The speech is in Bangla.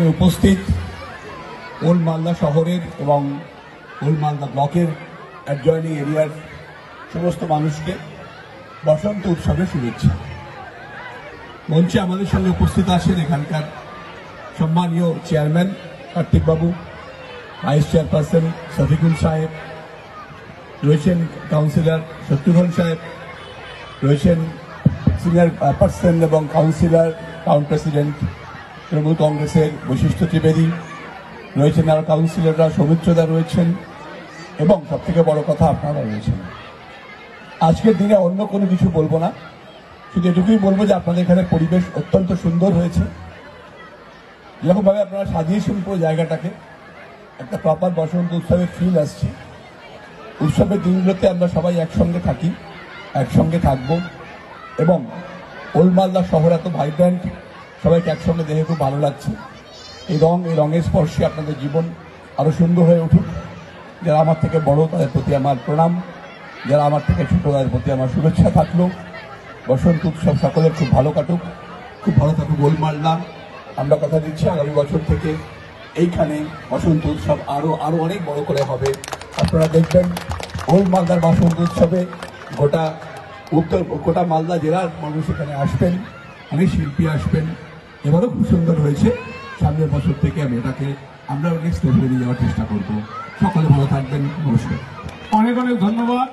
এখানে উপস্থিত ওল্ড মালদা শহরের এবং ওল্ড মালদা ব্লকের অ্যাডজয়নিং এরিয়ার সমস্ত মানুষকে বসন্ত উৎসবের শুভেচ্ছা। মঞ্চে আমাদের সঙ্গে উপস্থিত আছেন এখানকার সম্মানীয় চেয়ারম্যান কার্তিক বাবু, ভাইস চেয়ারপারসন শফিকুল সাহেব, রয়েছেন কাউন্সিলর শত্রুঘ্ন সাহেব, রয়েছেন সিনিয়র পার্সন এবং কাউন্সিলর টাউন প্রেসিডেন্ট তৃণমূল কংগ্রেসের বৈশিষ্ট্য ত্রিবেদী, রয়েছেন আরো কাউন্সিলররা সৌমিত্রদা রয়েছেন এবং সবথেকে বড় কথা আপনারা রয়েছেন। আজকের দিনে অন্য কোনো কিছু বলবো না, শুধু এটুকুই বলবো যে আপনাদের এখানে পরিবেশ অত্যন্ত সুন্দর হয়েছে। যেরকমভাবে আপনারা সাজিয়েছেন পুরো জায়গাটাকে, একটা প্রপার বসন্ত উৎসবের ফিল আসছে। উৎসবের দিনগুলোতে আমরা সবাই একসঙ্গে থাকি, একসঙ্গে থাকবো এবং ওল্ড মালদা শহর এত ভাইব্রেন্ট, সবাইকে একসঙ্গে দেখে খুব ভালো লাগছে। এই রঙের স্পর্শে আপনাদের জীবন আরো সুন্দর হয়ে উঠুক। যারা আমার থেকে বড় তাদের প্রতি আমার প্রণাম, যারা আমার থেকে ছোট তাদের প্রতি আমার শুভেচ্ছা থাকলো। বসন্ত উৎসব সকলের খুব ভালো কাটুক, খুব ভালো থাকুক ওল্ড মালদা। আমরা কথা দিচ্ছি আগামী বছর থেকে এইখানে বসন্ত উৎসব আরো অনেক বড় করে হবে। আপনারা দেখবেন ওল্ড মালদার বসন্ত উৎসবে গোটা মালদা জেলার মানুষ এখানে আসবেন, অনেক শিল্পী আসবেন। এবারও খুব সুন্দর হয়েছে। সামনের বছর থেকে আমরা নেক্সট লেভেলে নিয়ে যাওয়ার চেষ্টা করবো। সকলে ভালো থাকবেন, নমস্কার। অনেক অনেক ধন্যবাদ।